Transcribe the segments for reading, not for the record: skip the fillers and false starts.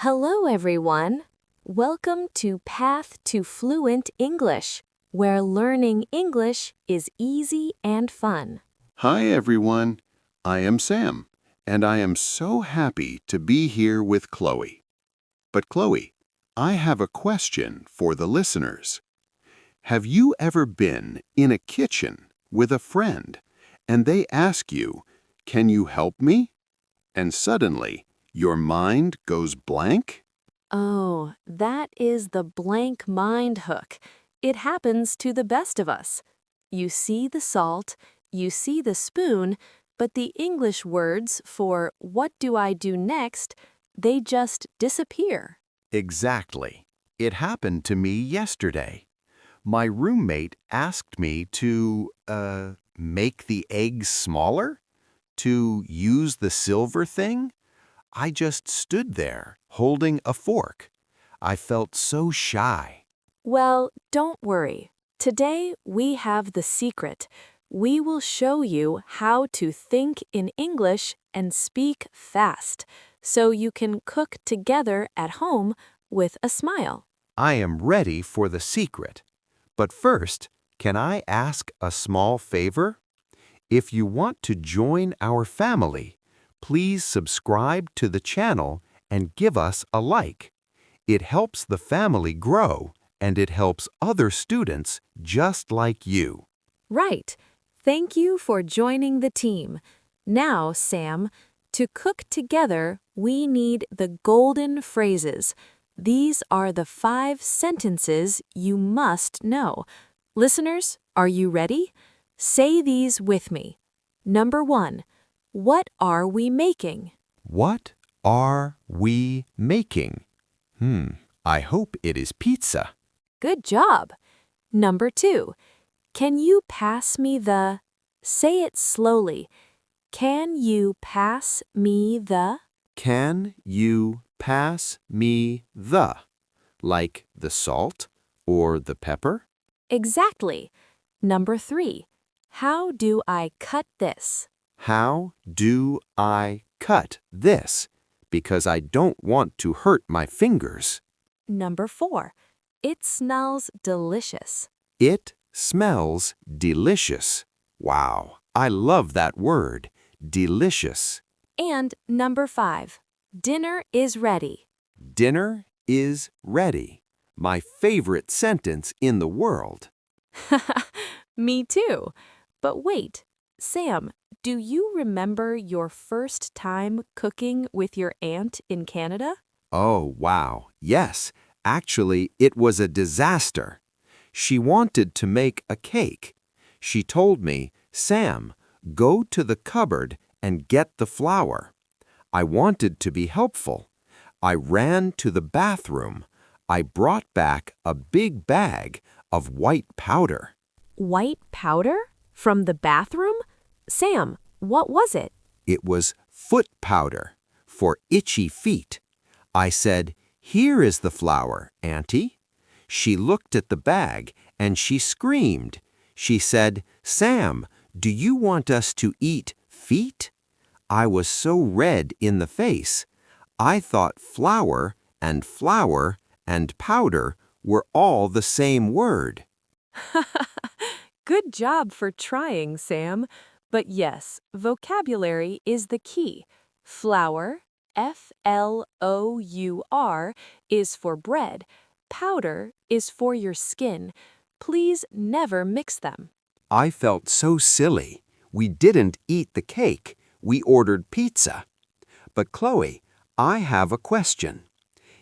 Hello, everyone. Welcome to Path to Fluent English, where learning English is easy and fun. Hi, everyone. I am Sam, and I am so happy to be here with Chloe. But Chloe, I have a question for the listeners. Have you ever been in a kitchen with a friend, and they ask you, "Can you help me?" And suddenly, your mind goes blank? Oh, that is the blank mind hook. It happens to the best of us. You see the salt, you see the spoon, but the English words for what do I do next, they just disappear. Exactly. It happened to me yesterday. My roommate asked me to, make the eggs smaller? To use the silver thing? I just stood there, holding a fork. I felt so shy. Well, don't worry. Today we have the secret. We will show you how to think in English and speak fast, so you can cook together at home with a smile. I am ready for the secret. But first, can I ask a small favor? If you want to join our family, please subscribe to the channel and give us a like. It helps the family grow, and it helps other students just like you. Right. Thank you for joining the team. Now, Sam, to cook together, we need the golden phrases. These are the 5 sentences you must know. Listeners, are you ready? Say these with me. Number 1. What are we making? What are we making? I hope it is pizza. Good job. Number 2. Can you pass me the... Say it slowly. Can you pass me the... Can you pass me the, like the salt or the pepper? Exactly. Number 3. How do I cut this? How do I cut this? Because I don't want to hurt my fingers. Number 4. It smells delicious. It smells delicious. Wow, I love that word, delicious. And number 5. Dinner is ready. Dinner is ready. My favorite sentence in the world. Me too. But wait, Sam, do you remember your first time cooking with your aunt in Canada? Oh, wow. Yes, actually, it was a disaster. She wanted to make a cake. She told me, "Sam, go to the cupboard and get the flour." I wanted to be helpful. I ran to the bathroom. I brought back a big bag of white powder. White powder? From the bathroom? Sam, what was it? It was foot powder for itchy feet. I said, "Here is the flour, Auntie." She looked at the bag and she screamed. She said, "Sam, do you want us to eat feet?" I was so red in the face. I thought flour and powder were all the same word. Good job for trying, Sam. But yes, vocabulary is the key. Flour, F-L-O-U-R, is for bread. Powder is for your skin. Please never mix them. I felt so silly. We didn't eat the cake. We ordered pizza. But Chloe, I have a question.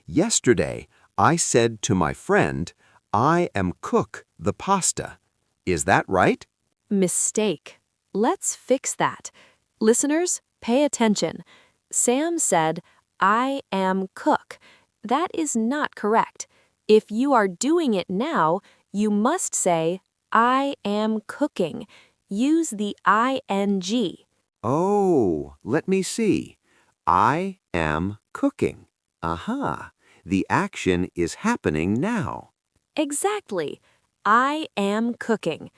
Yesterday, I said to my friend, "I am cook the pasta." Is that right? Mistake. Let's fix that. Listeners, pay attention. Sam said, I am cook. That is not correct. If you are doing it now, you must say, I am cooking. Use the ing. Oh, let me see. I am cooking. Aha, the action is happening now. Exactly. I am cooking.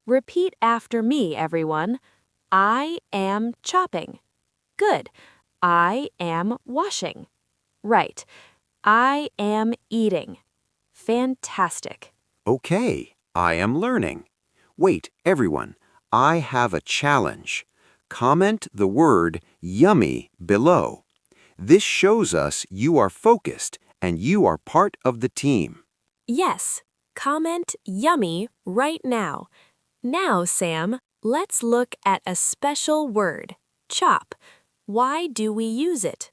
Repeat after me, everyone. I am chopping. Good. I am washing. Right. I am eating. Fantastic. Okay, I am learning. Wait, everyone, I have a challenge. Comment the word yummy below. This shows us you are focused and you are part of the team. Yes, comment yummy right now. Now, Sam, let's look at a special word, chop. Why do we use it?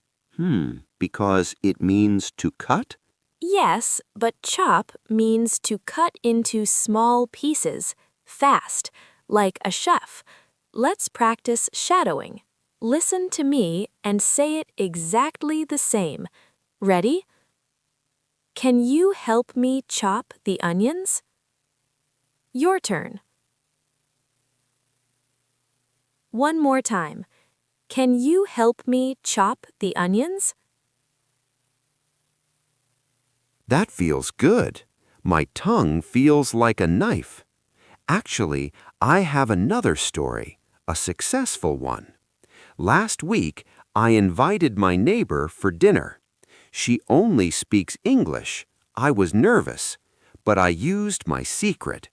Because it means to cut? Yes, but chop means to cut into small pieces, fast, like a chef. Let's practice shadowing. Listen to me and say it exactly the same. Ready? Can you help me chop the onions? Your turn. One more time. Can you help me chop the onions? That feels good. My tongue feels like a knife. Actually, I have another story, a successful one. Last week, I invited my neighbor for dinner. She only speaks English. I was nervous, but I used my secret.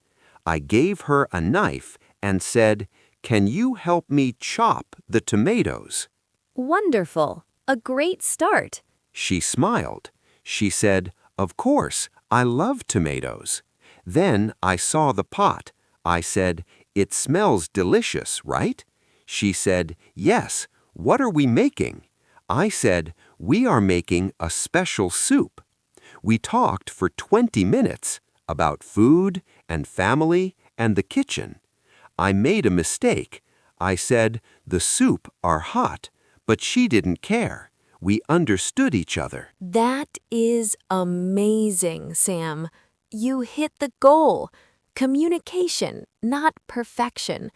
I gave her a knife and said, "Can you help me chop the tomatoes?" Wonderful. A great start. She smiled. She said, "Of course, I love tomatoes." Then I saw the pot. I said, "It smells delicious, right?" She said, "Yes, what are we making?" I said, "We are making a special soup." We talked for 20 minutes about food and family and the kitchen. I made a mistake. I said, "The soup are hot," but she didn't care. We understood each other. That is amazing, Sam. You hit the goal. Communication, not perfection.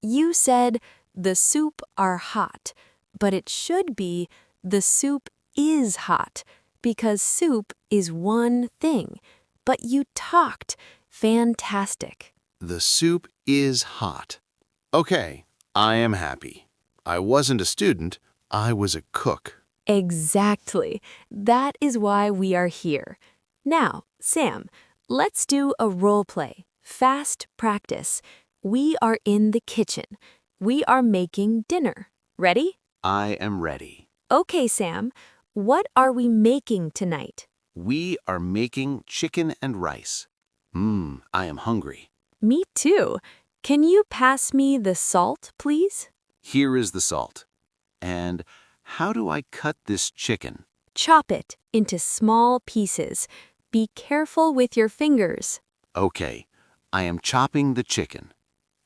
You said, the soup are hot, but it should be, the soup is hot, because soup is one thing. But you talked. Fantastic. The soup is hot. Okay, I am happy. I wasn't a student, I was a cook. Exactly. That is why we are here. Now, Sam, let's do a role play. Fast practice. We are in the kitchen. We are making dinner. Ready? I am ready. Okay, Sam. What are we making tonight? We are making chicken and rice. I am hungry. Me too. Can you pass me the salt, please? Here is the salt. And how do I cut this chicken? Chop it into small pieces. Be careful with your fingers. Okay, I am chopping the chicken.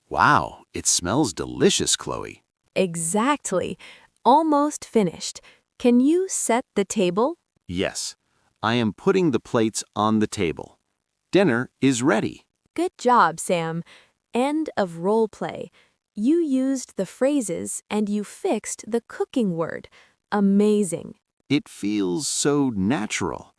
Wow, it smells delicious, Chloe. Exactly. Almost finished. Can you set the table? Yes, I am putting the plates on the table. Dinner is ready. Good job, Sam. End of role play. You used the phrases and you fixed the cooking word. Amazing. It feels so natural.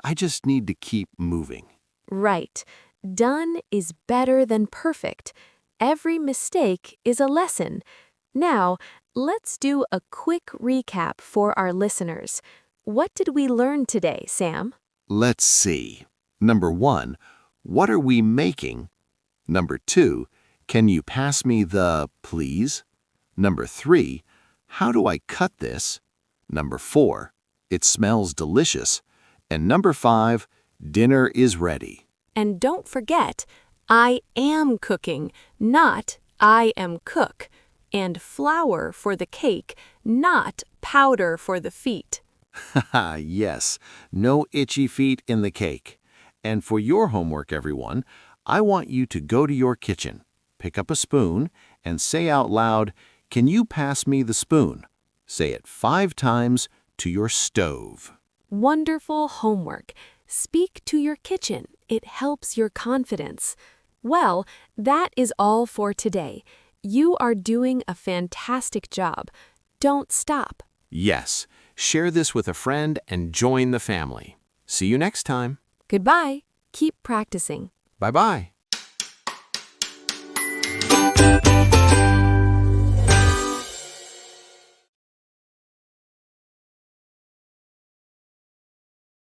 I just need to keep moving. Right. Done is better than perfect. Every mistake is a lesson. Now, let's do a quick recap for our listeners. What did we learn today, Sam? Let's see. Number 1, what are we making? Number 2, can you pass me the please? Number 3, how do I cut this? Number 4, it smells delicious. And number 5, dinner is ready. And don't forget, I am cooking, not I am cook. And flour for the cake, not powder for the feet. Haha, yes, no itchy feet in the cake. And for your homework, everyone, I want you to go to your kitchen, pick up a spoon, and say out loud, "Can you pass me the spoon?" Say it 5 times to your stove. Wonderful homework. Speak to your kitchen. It helps your confidence. Well, that is all for today. You are doing a fantastic job. Don't stop. Yes, share this with a friend and join the family. See you next time. Goodbye. Keep practicing. Bye-bye.